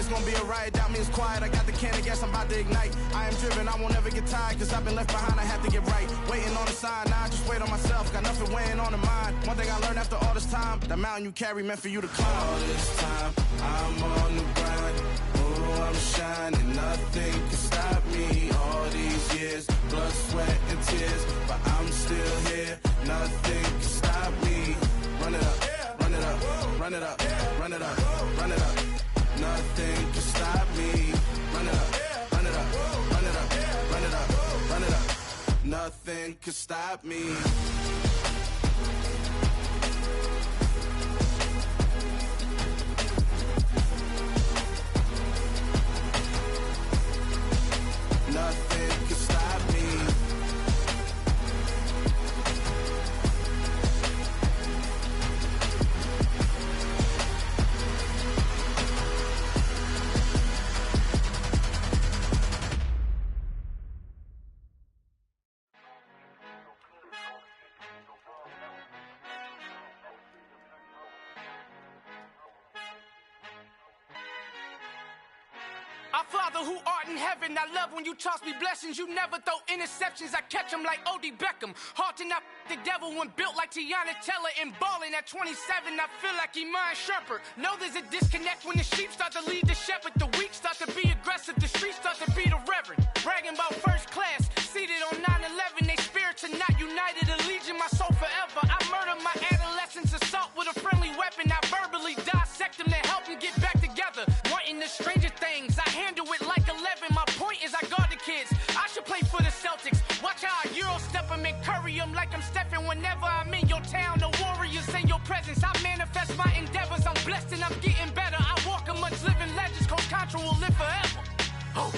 it's gonna be a riot, doubt me it's quiet. I got the can of gas, I'm about to ignite. I am driven, I won't ever get tired, cause I've been left behind, I have to get right. Waiting on the sign, now I just wait on myself, got nothing weighing on the mind. One thing I learned after all this time, the mountain you carry meant for you to climb. All this time, I'm on the grind. Oh, I'm shining, nothing can stop me. All these years, blood, sweat, and tears, but I'm still here, nothing can stop me. Run it up, run it up, run it up, run it up, run it up. Nothing can stop me. Run it up, run it up, run it up, run it up, run it up. Nothing can stop me. Nothing can stop me. Our Father who art in heaven, I love when you toss me blessings. You never throw interceptions, I catch them like O.D. Beckham. Hard to not the devil when built like Tiana Teller. And balling at 27, I feel like Iman Shumpert. Know there's a disconnect when the sheep start to lead the shepherd. The weak start to be aggressive, the streets start to be the reverend. Bragging about first class, seated on 9/11. They spirits are not united, a legion, my soul forever. I murder my adolescence, assault with a friendly weapon. I verbally dissect them to help them get back together. Wanting the stranger things, I handle it like 11. My point is I guard the kids. I should play for the Celtics. Watch how I Euro step them and curry them like I'm Stephen. Whenever I'm in your town, the Warriors in your presence. I manifest my endeavors. I'm blessed and I'm getting better. I walk amongst living legends. Coach Contra will live forever. Oh.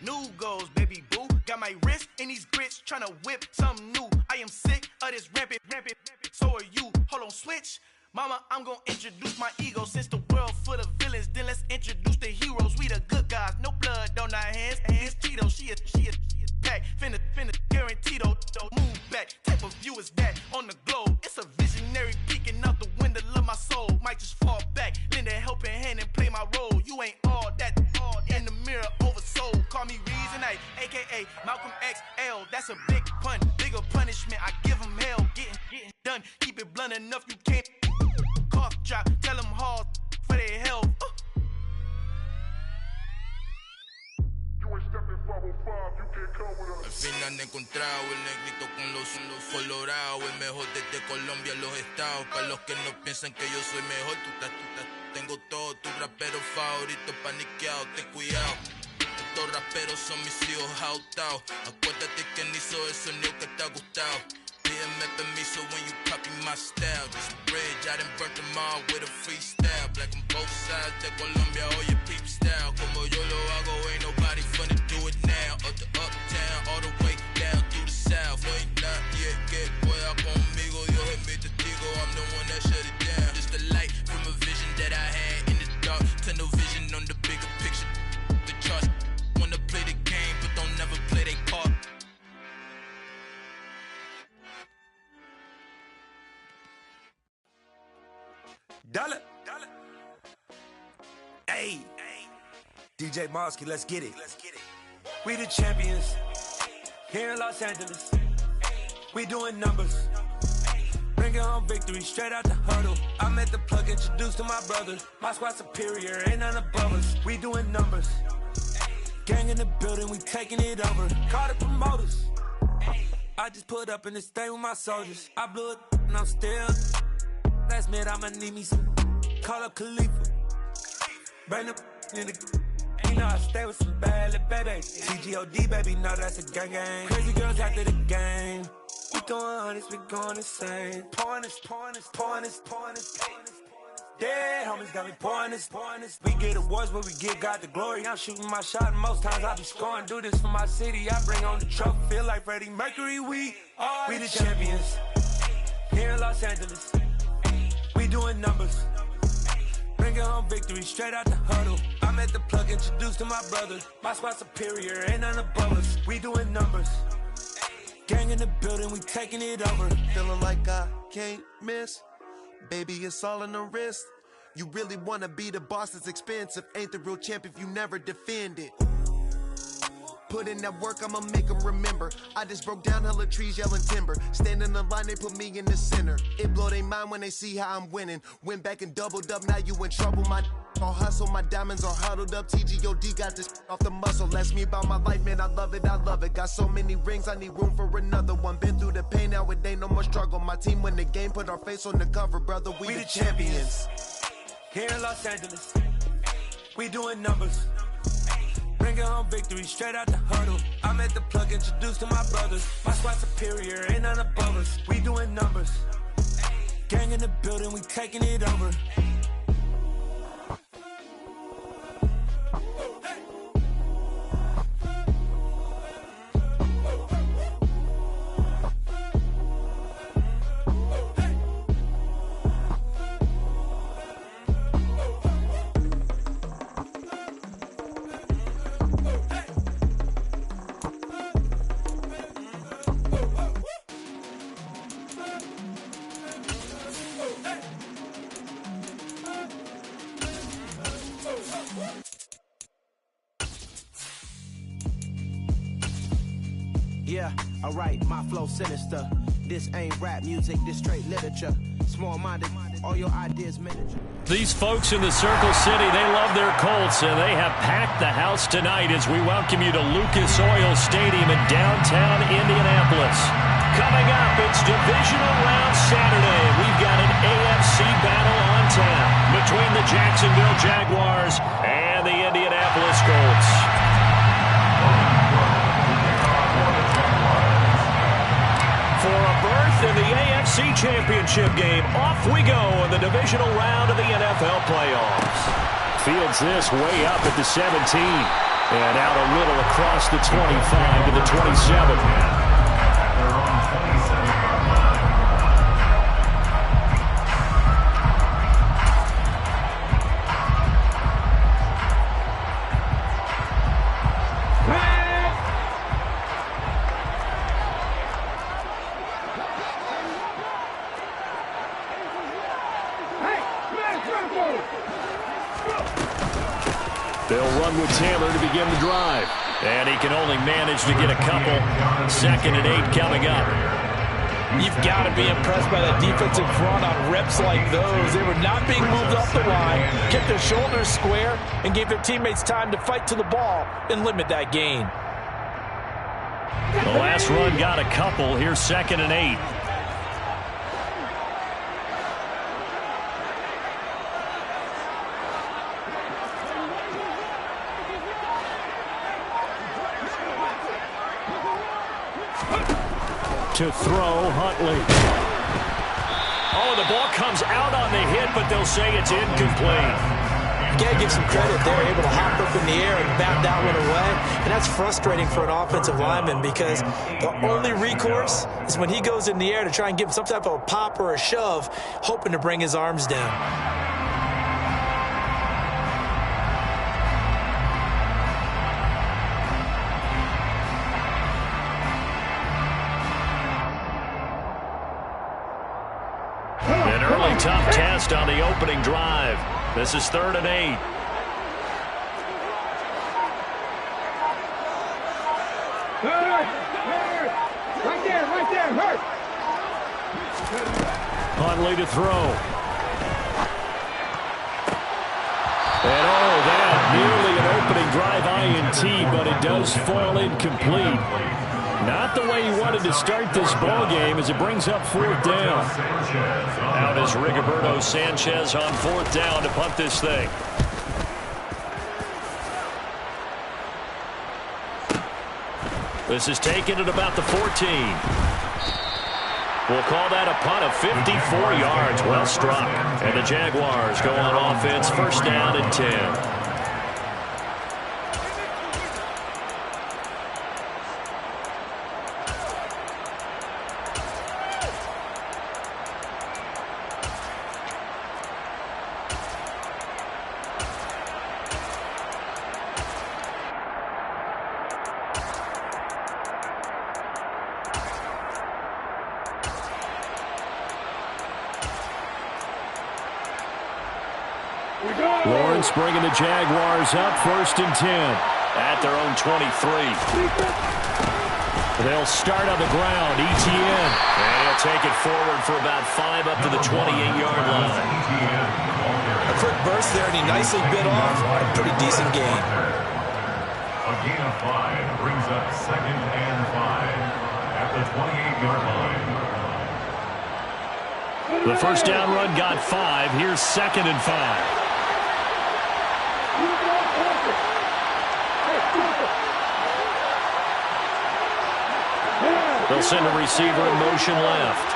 New goals, baby boo. Got my wrist in these grits, tryna whip something new. I am sick of this rampant. So are you. Hold on, switch. Mama, I'm gonna introduce my ego. Since the world full of villains, then let's introduce the heroes. We the good guys, no blood on our hands. Hands Cheeto, she a pack. Finna, guaranteed, move back. Type of view is that on the globe? It's a visionary peeking out the window of my soul. Might just fall back, lend a helping hand and play my role. You ain't all that in the mirror oversold. Call me Reason A, aka Malcolm XL. That's a big pun, bigger punishment. I give him hell, getting done. Keep it blunt enough, you can't cough drop. Tell them hard for their health. Al fin han encontrado el negrito con los colorados, el mejor desde Colombia a los estados. Para los que no piensan que yo soy mejor, tengo todo, tu rapero favorito paniqueado, ten cuidado. Estos raperos son mis hijos adoptados. Acuérdate quién hizo el sonido que te ha gustado. Pídeme permiso when you copy my style. This bridge, I done burnt them all with a freestyle. Black on both sides de Colombia, oye peep style. Como yo lo hago, ain't nobody finna do it now. Up to uptown, all the way down through the south. Ain't nadie que pueda conmigo, Dios es mi testigo. I'm the one that shut it down. Just a light from a vision that I had in the dark. Tunnel vision on the bigger picture. The charts wanna play the game, but don't never play their part. Dollar. Hey. DJ Mosky, let's get it. We the champions here in Los Angeles. We doing numbers. Bringing home victory straight out the huddle. I'm at the plug, introduced to my brothers. My squad superior, ain't none above us. We doing numbers. Gang in the building, we taking it over. Call the promoters. I just put up in this thing with my soldiers. I blew it and I'm still. Last minute, I'ma need me some. Call up Khalifa. Bring them in the. You know I stay with some bad little baby. TGOD, baby, no, that's a gang gang. Crazy girls after the game. We going honest, we going insane. Pouring this. Dead homies got me pouring this. We get awards, but we give God the glory. I'm shooting my shot, and most times I be scoring. Do this for my city, I bring on the trophy. Feel like Freddie Mercury, we the champions here in Los Angeles. We doing numbers. Bringing home victory straight out the huddle. I'm at the plug, introduced to my brothers. My spot superior, ain't none above us. We doing numbers. Gang in the building, we taking it over. Feeling like I can't miss. Baby, it's all in the wrist. You really wanna be the boss, it's expensive. Ain't the real champ if you never defend it. Put in that work, I'ma make them remember. I just broke down hella trees, yelling timber. Stand in the line, they put me in the center. It blow their mind when they see how I'm winning. Went back and doubled up, now you in trouble. My all hustle, my diamonds are huddled up. TGOD got this off the muscle. That's me about my life, man, I love it, I love it. Got so many rings, I need room for another one. Been through the pain, now it ain't no more struggle. My team win the game, put our face on the cover, brother. We the champions. Here in Los Angeles, we doing numbers. Bringing home victory straight out the huddle. I'm at the plug, introduced to my brothers. My squad superior, ain't none above us. We doing numbers. Gang in the building, we taking it over. Yeah, alright, my flow sinister. This ain't rap music, this straight literature. Small-minded, all your ideas miniature. These folks in the Circle City, they love their Colts, and they have packed the house tonight as we welcome you to Lucas Oil Stadium in downtown Indianapolis. Coming up, it's Divisional Round Saturday. We've got an AFC battle on tap between the Jacksonville Jaguars and the Indianapolis Colts. For a berth in the AFC Championship game, off we go in the divisional round of the NFL playoffs. Fields this way up at the 17, and out a little across the 25 to the 27. They'll run with Taylor to begin the drive. And he can only manage to get a couple. 2nd and 8 coming up. You've got to be impressed by that defensive front on reps like those. They were not being moved up the line, kept their shoulders square, and gave their teammates time to fight to the ball and limit that gain. The last run got a couple. Here's 2nd and 8. To throw, Huntley. Oh, the ball comes out on the hit, but they'll say it's incomplete. You got to give some credit. They're able to hop up in the air and bat that one away. And that's frustrating for an offensive lineman because the only recourse is when he goes in the air to try and give him some type of a pop or a shove, hoping to bring his arms down. Tough test on the opening drive. This is 3rd and 8. Right there, hurt. Huntley to throw. And that nearly an opening drive INT, but it does fall incomplete. Not the way he wanted to start this ball game as it brings up 4th down. Out is Rigoberto Sanchez on 4th down to punt this thing. This is taken at about the 14. We'll call that a punt of 54 yards. Well struck. And the Jaguars go on offense, 1st down and 10. Lawrence bringing the Jaguars up 1st and 10 at their own 23. They'll start on the ground. Etienne. And he'll take it forward for about 5 up to the 28-yard line. A quick burst there, and he nicely bit off a pretty decent gain. A gain of 5 brings up 2nd and 5 at the 28-yard line. The first down run got 5. Here's 2nd and 5. They'll send a receiver in motion left.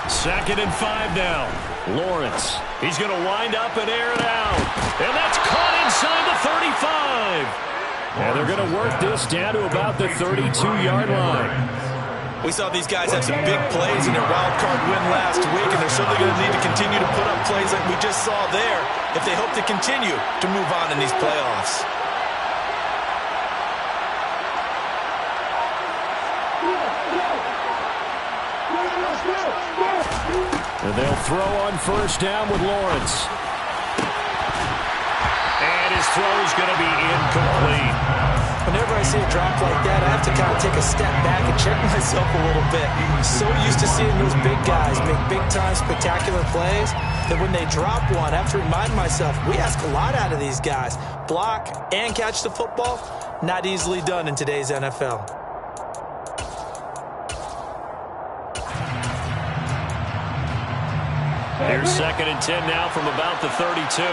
2nd and 5 now. Lawrence. He's going to wind up and air it out. And that's caught inside the 35. And they're going to work this down to about the 32-yard line. We saw these guys have some big plays in their wild card win last week, and they're certainly going to need to continue to put up plays like we just saw there if they hope to continue to move on in these playoffs. And they'll throw on first down with Lawrence. And his throw is going to be incomplete. Whenever I see a drop like that, I have to kind of take a step back and check myself a little bit. I'm so used to seeing those big guys make big-time spectacular plays that when they drop one, I have to remind myself, we ask a lot out of these guys. Block and catch the football, not easily done in today's NFL. Here's 2nd and 10 now from about the 32.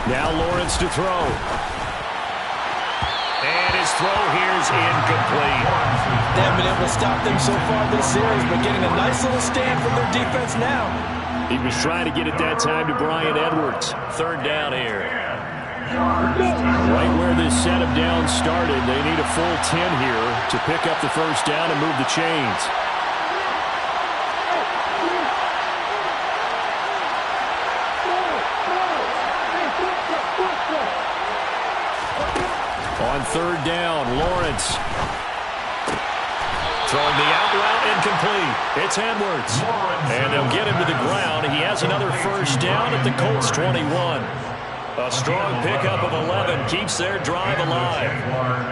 Now Lawrence to throw. And his throw here's incomplete. They haven't been able to stop them so far this series, but getting a nice little stand from their defense now. He was trying to get it that time to Bryan Edwards. 3rd down here. Right where this setup down started, they need a full 10 here to pick up the first down and move the chains. On 3rd down, Lawrence. Throwing the out route incomplete. It's Edwards. And they'll get him to the ground. He has another first down at the Colts 21. A strong pickup of 11 keeps their drive alive.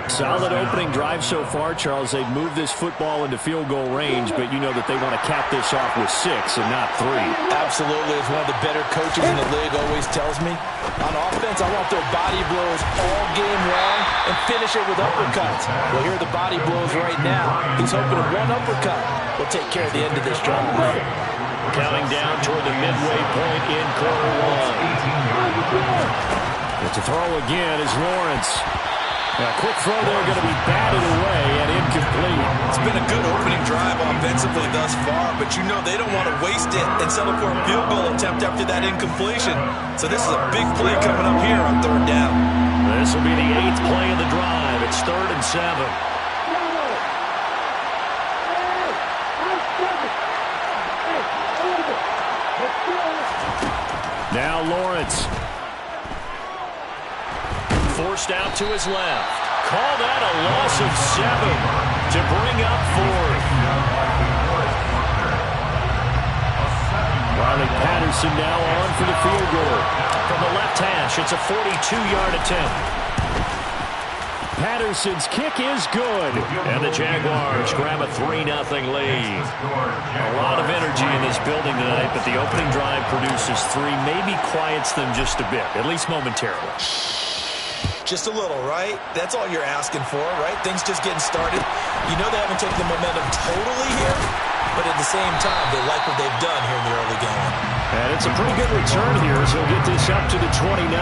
Solid opening drive so far, Charles. They've moved this football into field goal range, but you know that they want to cap this off with 6 and not 3. Absolutely. As one of the better coaches in the league always tells me, on offense, I want their body blows all game long and finish it with uppercuts. Well, here are the body blows right now. He's hoping that one uppercut will take care of the end of this drive. Counting down toward the midway point in quarter 1. To throw again is Lawrence. A quick throw there going to be batted away and incomplete. It's been a good opening drive offensively thus far, but you know they don't want to waste it and settle for a field goal attempt after that incompletion. So this is a big play coming up here on 3rd down. This will be the 8th play of the drive. It's 3rd and 7. Now Lawrence. Forced out to his left. Call that a loss of 7 to bring up 4th. Riley Patterson now on for the field goal. From the left hash, it's a 42-yard attempt. Patterson's kick is good. And the Jaguars grab a 3-0 lead. A lot of energy in this building tonight, but the opening drive produces 3, maybe quiets them just a bit, at least momentarily. Just a little, right? That's all you're asking for, right? Things just getting started. You know they haven't taken the momentum totally here, but at the same time, they like what they've done here in the early going. And it's a pretty good return here, so he'll get this up to the 29.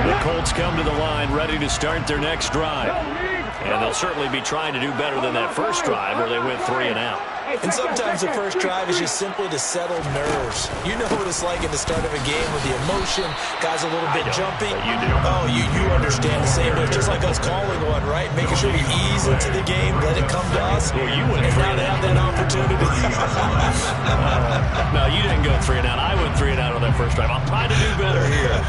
The Colts come to the line ready to start their next drive. And they'll certainly be trying to do better than that first drive where they went 3 and out. And sometimes the first drive is just simply to settle nerves. You know what it's like at the start of a game with the emotion, guys a little bit jumpy. You do. Oh, you understand the same. It's just like us calling one, right? Making sure we ease into the game, let it come to us. Well, you went and three now and they out. have that opportunity. No, you didn't go 3 and out. I went 3 and out on that first drive. I'll try to do better here.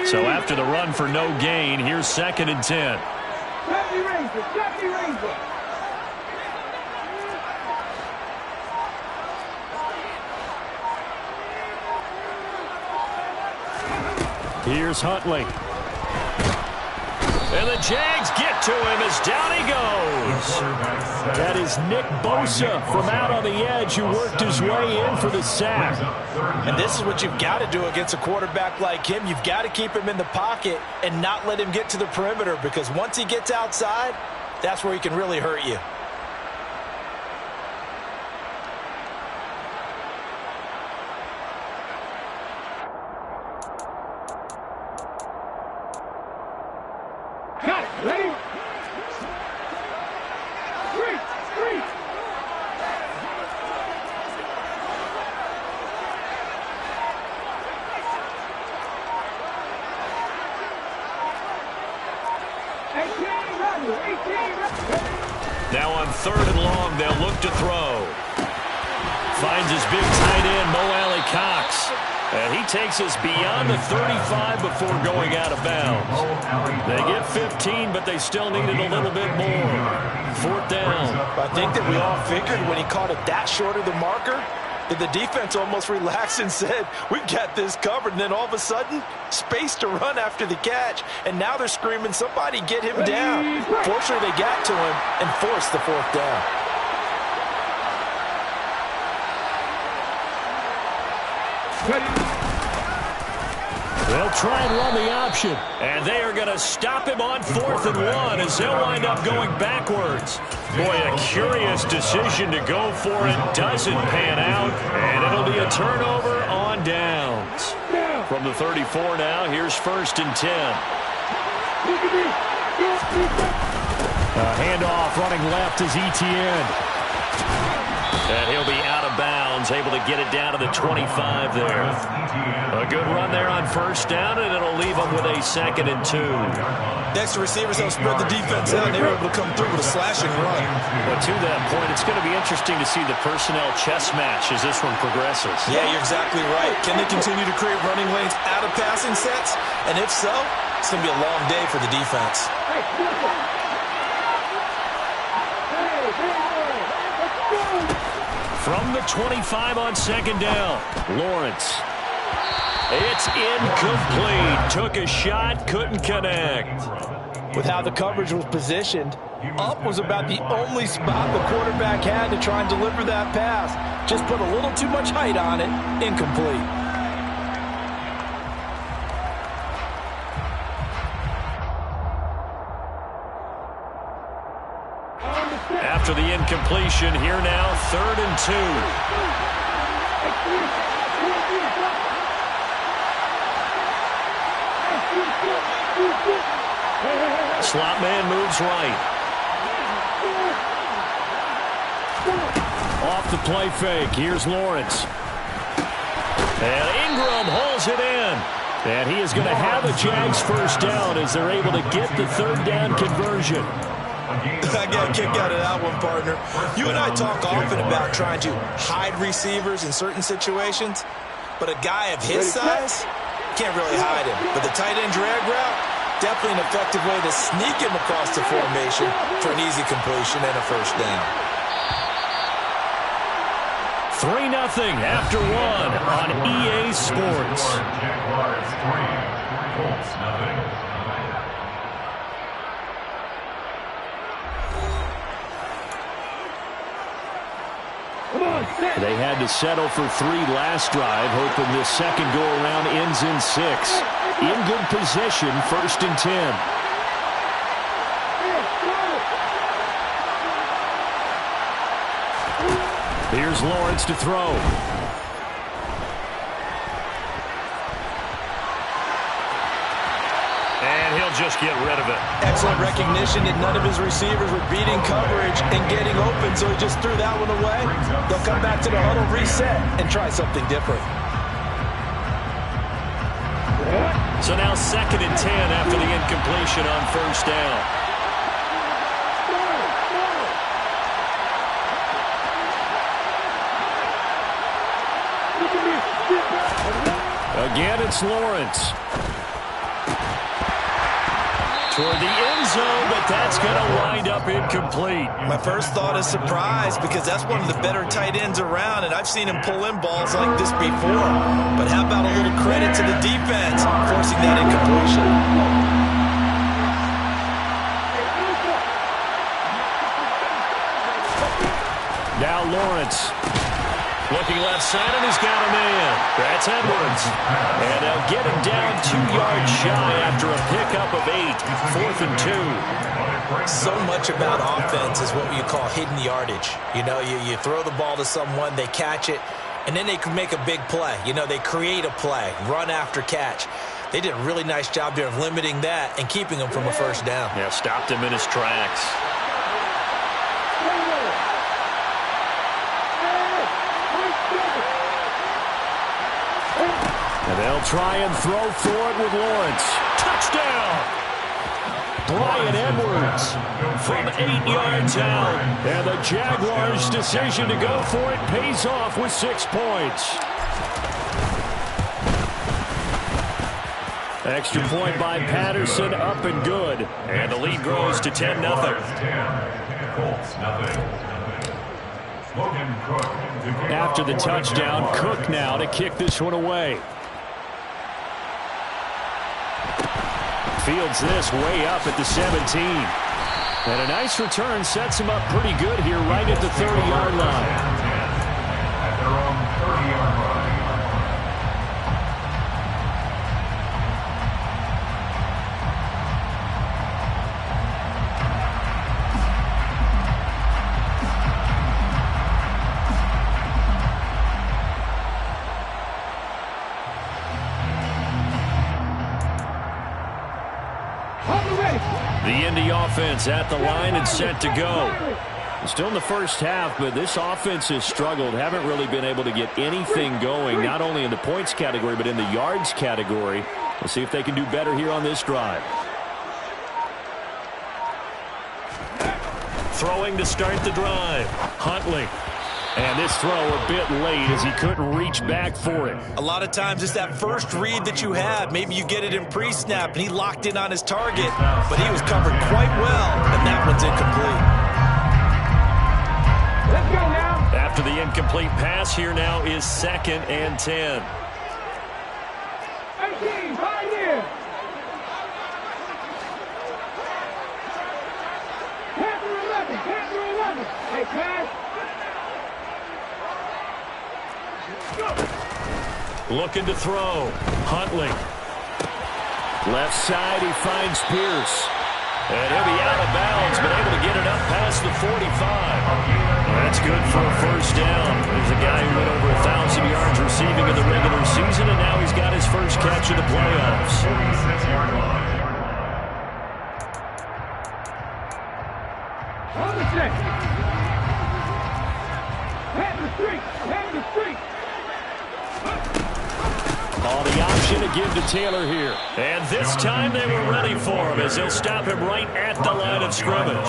So after the run for no gain, here's 2nd and 10. Here's Huntley. And the Jags get to him as down he goes. That is Nick Bosa from out on the edge who worked his way in for the sack. And this is what you've got to do against a quarterback like him. You've got to keep him in the pocket and not let him get to the perimeter, because once he gets outside, that's where he can really hurt you. Now on 3rd and long, they'll look to throw. Finds his big tight end, Mo Alley-Cox. And he takes us beyond the 35 before going out of bounds. They get 15, but they still needed a little bit more. 4th down. I think that we all figured when he caught it that short of the marker, that the defense almost relaxed and said, we've got this covered. And then all of a sudden, space to run after the catch. And now they're screaming, somebody get him down. Fortunately, they got to him and forced the 4th down. They'll try and run the option. And they are going to stop him on 4th and 1 as they'll wind up going backwards. Boy, a curious decision to go for it. Doesn't pan out. And it'll be a turnover on downs. From the 34 now, here's 1st and 10. A handoff running left is Etienne. And he'll be out of bounds, able to get it down to the 25 there. A good run there on 1st down, and it'll leave them with a 2nd and 2. Next, the receivers help spread the defense out, and they were able to come through with a slashing run. But to that point, it's going to be interesting to see the personnel chess match as this one progresses. Yeah, you're exactly right. Can they continue to create running lanes out of passing sets? And if so, it's going to be a long day for the defense. From the 25 on 2nd down, Lawrence. It's incomplete. Took a shot, couldn't connect. With how the coverage was positioned, up was about the only spot the quarterback had to try and deliver that pass. Just put a little too much height on it. Incomplete. After the incompletion, here now, 3rd and 2. Slot man moves right. Off the play fake, here's Lawrence. And Ingram hauls it in. And he is going to have a Jags 1st down as they're able to get the 3rd down conversion. I got a kick out of that one, partner. You and I talk often about trying to hide receivers in certain situations, but a guy of his size can't really hide him. But the tight end drag route, definitely an effective way to sneak him across the formation for an easy completion and a 1st down. 3-0 after 1 on EA Sports. Jaguars 3, Colts 0. They had to settle for 3 last drive, hoping this second go-around ends in 6. In good position, 1st and 10. Here's Lawrence to throw. And he'll just get rid of it. Excellent recognition that none of his receivers were beating coverage and getting open, so he just threw that one away. They'll come back to the huddle, reset, and try something different. So now 2nd and 10 after the incompletion on first down. Again, it's Lawrence. Toward the end zone, but that's going to wind up incomplete. My first thought is surprise because that's one of the better tight ends around, and I've seen him pull in balls like this before. But how about a little credit to the defense forcing that incompletion? Now Lawrence. Looking left side, and he's got a man. That's Edwards. And they'll get him down 2 yards shy after a pickup of 8. 4th and 2. So much about offense is what you call hidden yardage. You know, you throw the ball to someone, they catch it, and then they can make a big play. You know, they create a play, run after catch. They did a really nice job there of limiting that and keeping him from a first down. Yeah, stopped him in his tracks. And they'll try and throw for it with Lawrence. Touchdown! Bryan Edwards from 8 yards out. And the Jaguars' decision to go for it pays off with 6 points. Extra point by Patterson, up and good. And the lead grows to 10-0. After the touchdown, Cook now to kick this one away. Fields this way up at the 17. And a nice return sets him up pretty good here right at the 30-yard line. At their own 30-yard line. The Indy offense at the line and set to go. Still in the first half, but this offense has struggled. Haven't really been able to get anything going, not only in the points category, but in the yards category. We'll see if they can do better here on this drive. Throwing to start the drive. Huntley. And this throw a bit late as he couldn't reach back for it. A lot of times it's that first read that you have. Maybe you get it in pre-snap, and he locked in on his target, but he was covered quite well, and that one's incomplete. Let's go now. After the incomplete pass, here now is 2nd and 10. 18, right here. Panther 11. Hey, pass. Looking to throw. Huntley. Left side, he finds Pierce. And he'll be out of bounds, but able to get it up past the 45. That's good for a first down. There's a guy who went over 1,000 yards receiving in the regular season, and now he's got his first catch in the playoffs. 46-yard line. On the check. Panther streak. Oh, the option to give to Taylor here. And this time they were ready for him as they'll stop him right at the line of scrimmage.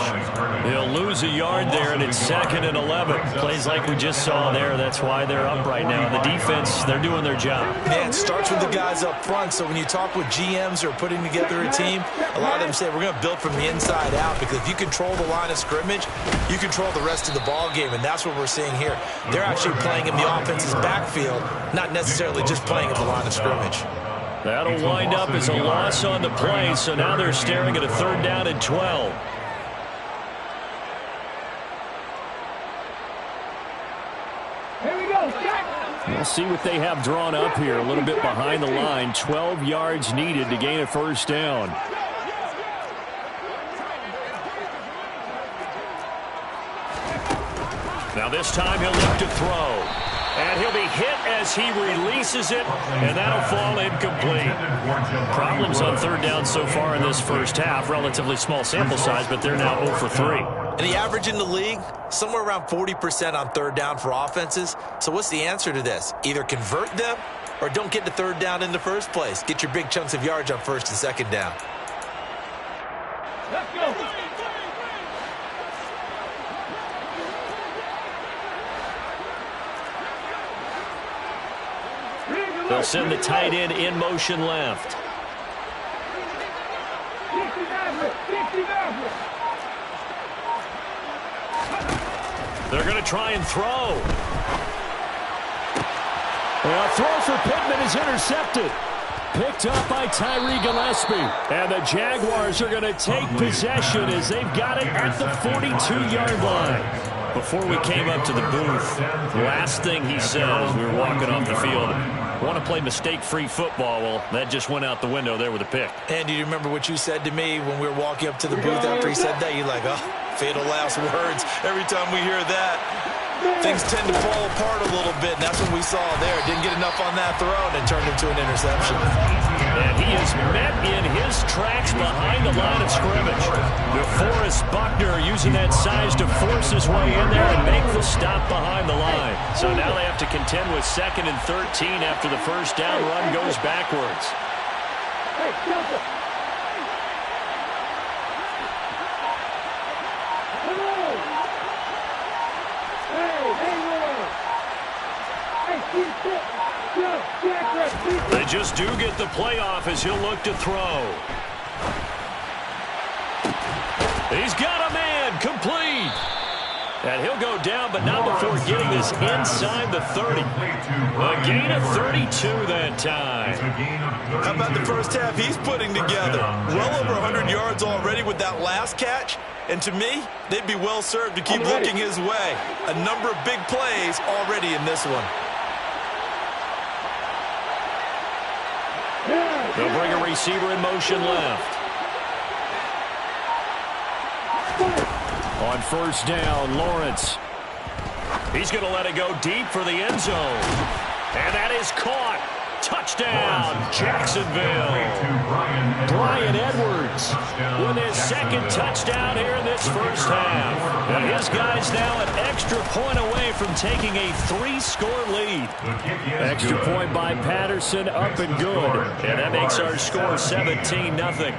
He'll lose a yard there, and it's 2nd and 11. Plays like we just saw there. That's why they're up right now. The defense, they're doing their job. Yeah, it starts with the guys up front. So when you talk with GMs who are putting together a team, a lot of them say we're going to build from the inside out, because if you control the line of scrimmage, you control the rest of the ball game, and that's what we're seeing here. They're actually playing in the offense's backfield, not necessarily just playing at the line of scrimmage. That'll wind up as a loss on the play, so now they're staring at a 3rd down and 12. Here we go, Jack. We'll see what they have drawn up here. A little bit behind the line. 12 yards needed to gain a first down. Now this time he'll look to throw. And he'll be hit as he releases it, and that'll fall incomplete. Problems on third down so far in this first half. Relatively small sample size, but they're now 0 for 3. And the average in the league, somewhere around 40% on third down for offenses. So what's the answer to this? Either convert them or don't get to third down in the first place. Get your big chunks of yards on first and second down. Let's go. They'll send the tight end in motion left. They're going to try and throw. A throw for Pittman is intercepted. Picked up by Tyree Gillespie. And the Jaguars are going to take possession as they've got it at the 42-yard line. Before we came up to the booth, last thing he said as we were walking off the field, want to play mistake-free football. Well, that just went out the window there with a pick. And do you remember what you said to me when we were walking up to the booth after he said that? You're like, oh, fatal last words. Every time we hear that, things tend to fall apart a little bit, and that's what we saw there. Didn't get enough on that throw, and it turned into an interception. And he is met in his tracks behind the line of scrimmage. DeForest Buckner using that size to force his way in there and make the stop behind the line. So now they have to contend with 2nd and 13 after the first down run goes backwards. Hey, Delta. They just do get the playoff as he'll look to throw. He's got a man, complete. And he'll go down, but not before getting this inside the 30. A gain of 32 that time. How about the first half he's putting together? Well over 100 yards already with that last catch. And to me, they'd be well served to keep looking his way. A number of big plays already in this one. They'll bring a receiver in motion left. On first down, Lawrence. He's going to let it go deep for the end zone. And that is caught. Touchdown, Jacksonville. Bryan Edwards with his second touchdown here in this first half. And his guy's now an extra point away from taking a 3-score lead. Extra point by Patterson, up and good. And that makes our score 17-0.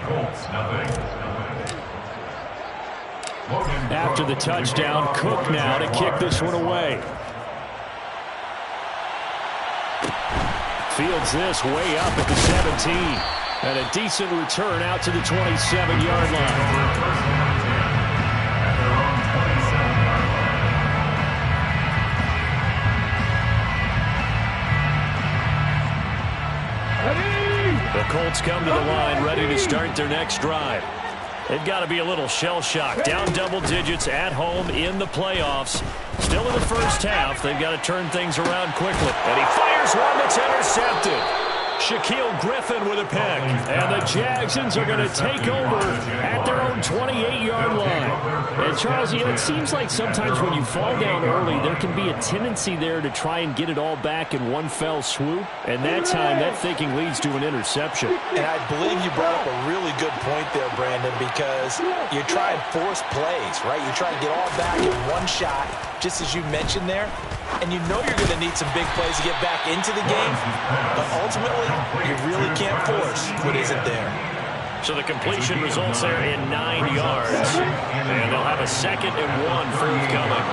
After the touchdown, Cook now to kick this one away. Fields this way up at the 17. And a decent return out to the 27-yard line. The Colts come to the line ready to start their next drive. They've got to be a little shell-shocked. Down double digits at home in the playoffs. Still in the first half. They've got to turn things around quickly. And he fires one that's intercepted. Shaquill Griffin with a pick. And the Jagsons are going to take over at their own 28-yard line. And Charles, you know, it seems like sometimes when you fall down early, there can be a tendency there to try and get it all back in one fell swoop. And that time, that thinking leads to an interception. And I believe you brought up a really good point there, Brandon, because you try and force plays, right? You try and get all back in one shot, just as you mentioned there. And you know you're going to need some big plays to get back into the game. But ultimately, you really can't force what isn't there. So the completion results there in 9 yards. And they'll have a 2nd and 1 forthcoming.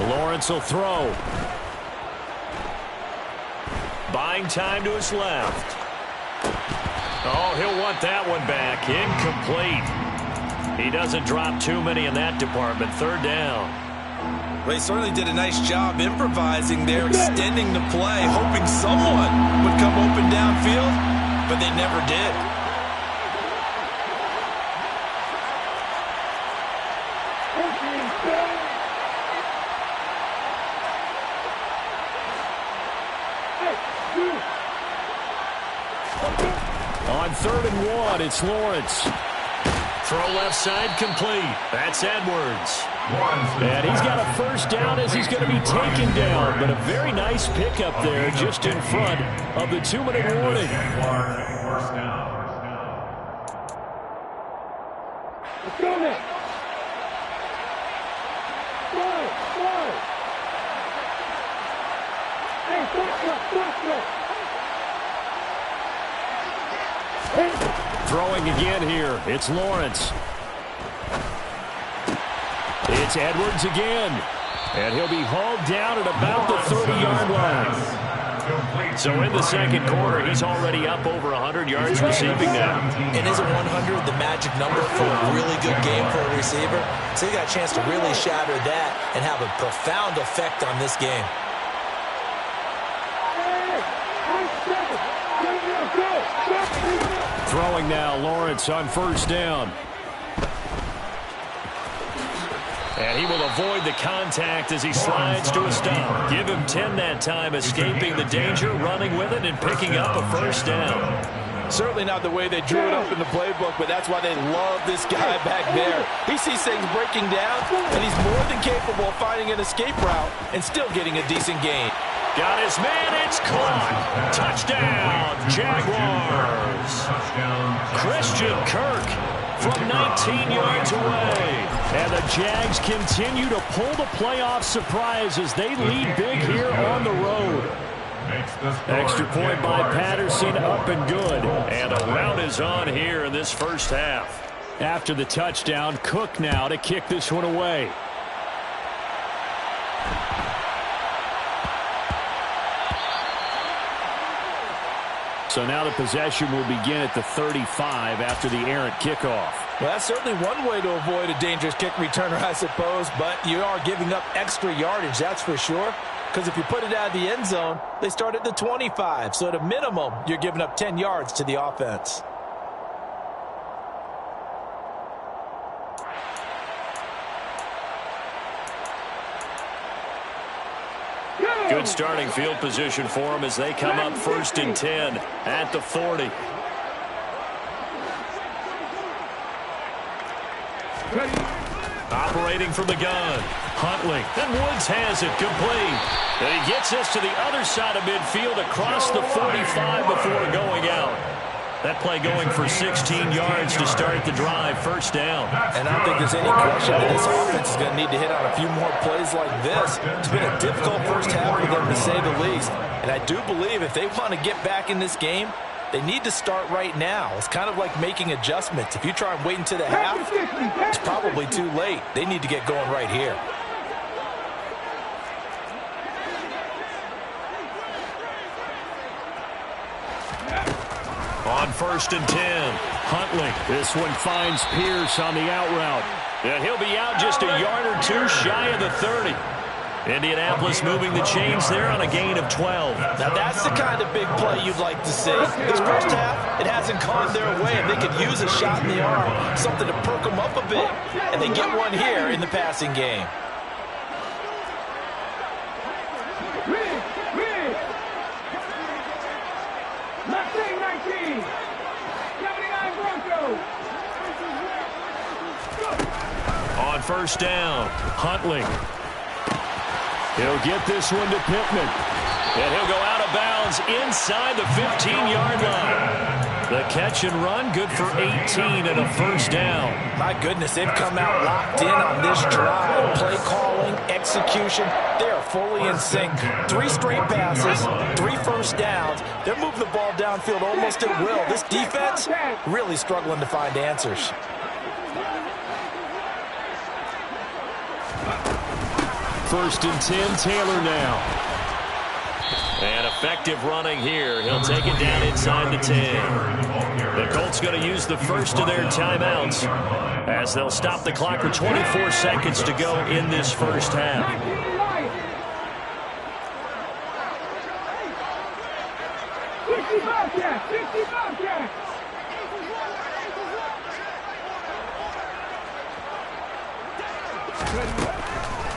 Lawrence will throw. Buying time to his left. Oh, he'll want that one back. Incomplete. He doesn't drop too many in that department. 3rd down. Well, he certainly did a nice job improvising there, extending the play, hoping someone would come open downfield, but they never did. 1. It's Lawrence. Throw left side complete. That's Edwards. And he's got a first down as he's going to be taken down. But a very nice pickup there just in front of the 2-minute warning. First down. Let's go now. Throwing again here. It's Lawrence. It's Edwards again. And he'll be hauled down at about the 30-yard line. So in the second quarter, he's already up over 100 yards receiving now. And isn't 100 the magic number for a really good game for a receiver? So he got a chance to really shatter that and have a profound effect on this game. Throwing now, Lawrence on first down. And he will avoid the contact as he slides to a stop. Give him 10 that time, escaping the danger, running with it, and picking up a first down. Certainly not the way they drew it up in the playbook, but that's why they love this guy back there. He sees things breaking down, and he's more than capable of finding an escape route and still getting a decent gain. Got his man, it's caught. Touchdown, Jaguars. Christian Kirk from 19 yards away. And the Jags continue to pull the playoff surprise as they lead big here on the road. Extra point by Patterson, up and good. And a rout is on here in this first half. After the touchdown, Cook now to kick this one away. So now the possession will begin at the 35 after the errant kickoff. Well, that's certainly one way to avoid a dangerous kick returner, I suppose, but you are giving up extra yardage, that's for sure. Because if you put it out of the end zone, they start at the 25. So at a minimum, you're giving up 10 yards to the offense. Good starting field position for them as they come up 1st and 10 at the 40. Operating from the gun. Huntley. And Woods has it complete. And he gets us to the other side of midfield across the 45 before going out. That play going for 16 yards to start the drive, first down. And I don't think there's any question that this offense is going to need to hit on a few more plays like this. It's been a difficult first half for them, to say the least. And I do believe if they want to get back in this game, they need to start right now. It's kind of like making adjustments. If you try and wait until the half, it's probably too late. They need to get going right here. On 1st and 10, Huntley. This one finds Pierce on the out route. And he'll be out just a yard or two shy of the 30. Indianapolis moving the chains there on a gain of 12. Now that's the kind of big play you'd like to see. This first half, it hasn't gone their way, and they could use a shot in the arm, something to perk them up a bit, and they get one here in the passing game. On first down, Huntley. He'll get this one to Pittman. And he'll go out of bounds inside the 15-yard line. The catch and run, good for 18 and a first down. My goodness, they've come out locked in on this drive. Play calling, execution, they are fully in sync. 3 straight passes, 3 first downs. They're moving the ball downfield almost at will. This defense really struggling to find answers. First and 10, Taylor now. And effective running here. He'll take it down inside the 10. The Colts going to use the first of their timeouts as they'll stop the clock with 24 seconds to go in this first half.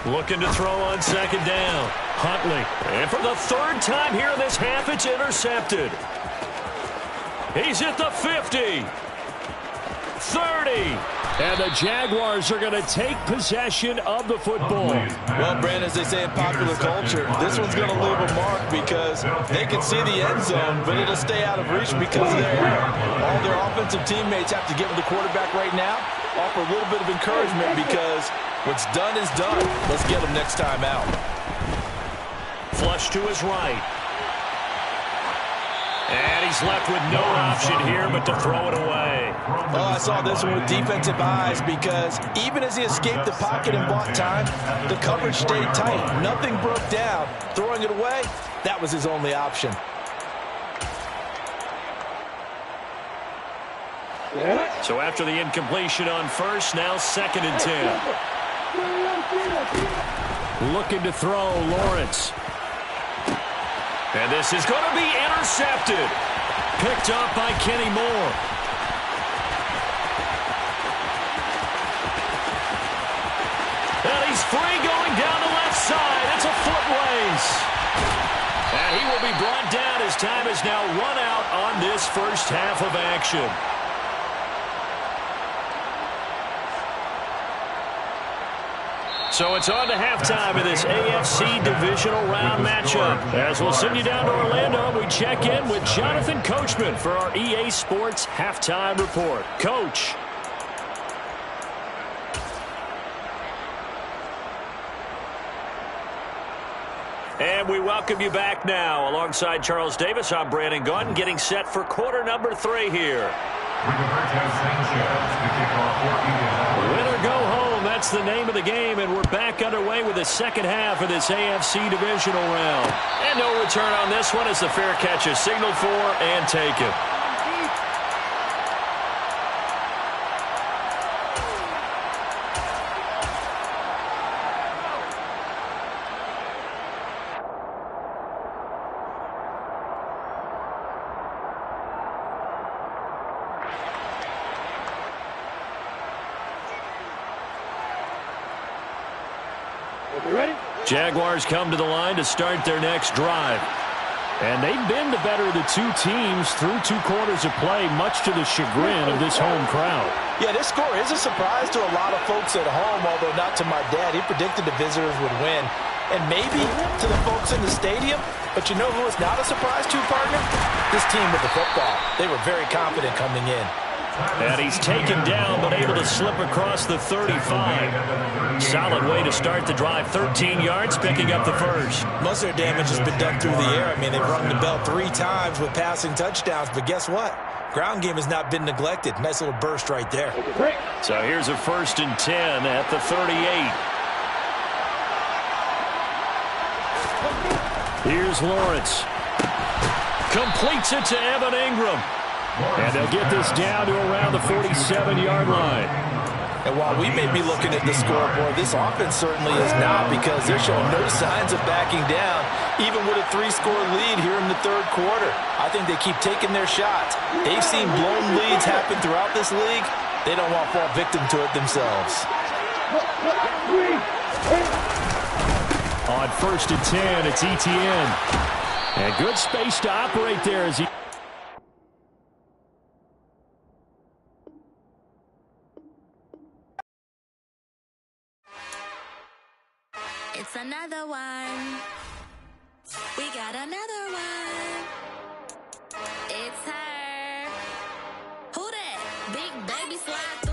Looking to throw on second down. Huntley. And for the 3rd time here in this half, it's intercepted. He's at the 50. 30. And the Jaguars are going to take possession of the football. Well, Brandon, as they say in popular culture, this one's going to leave a mark because they can see the end zone, but it'll stay out of reach because of their error. All their offensive teammates have to get with the quarterback right now, offer a little bit of encouragement because what's done is done. Let's get them next time out. Flush to his right. And he's left with no option here but to throw it away. Well, I saw this one with defensive eyes because even as he escaped the pocket and bought time, the coverage stayed tight. Nothing broke down. Throwing it away, that was his only option. So after the incompletion on first, now 2nd and 10. Looking to throw, Lawrence. And this is going to be intercepted. Picked up by Kenny Moore. And he's free going down the left side. It's a foot race. And he will be brought down as time is now run out on this first half of action. So it's on to halftime of this AFC divisional round matchup. As we'll send you down to Orlando, we check in with Jonathan Coachman for our EA Sports Halftime Report. Coach. And we welcome you back now. Alongside Charles Davis, I'm Brandon Gaudin, getting set for quarter number 3 here. Win or go home. That's the name of the game, and we're back underway with the second half of this AFC divisional round. And no return on this one as the fair catch is signaled for and taken. Jaguars come to the line to start their next drive. And they've been the better of the two teams through 2 quarters of play, much to the chagrin of this home crowd. Yeah, this score is a surprise to a lot of folks at home, although not to my dad. He predicted the visitors would win. And maybe to the folks in the stadium. But you know who is not a surprise to, partner? This team with the football. They were very confident coming in. And he's taken down, but able to slip across the 35. Solid way to start the drive. 13 yards, picking up the first. Most of their damage has been done through the air. I mean, they've rung the bell 3 times with passing touchdowns, but guess what? Ground game has not been neglected. Nice little burst right there. So here's a 1st and 10 at the 38. Here's Lawrence. Completes it to Evan Ingram. And they'll get this down to around the 47-yard line. And while we may be looking at the scoreboard, this offense certainly is not, because they're showing no signs of backing down, even with a 3-score lead here in the 3rd quarter. I think they keep taking their shots. They've seen blown leads happen throughout this league. They don't want to fall victim to it themselves. On 1st and 10, it's Etienne. And good space to operate there as he... It's another one. We got another one. It's her. Who that? Big baby slide through.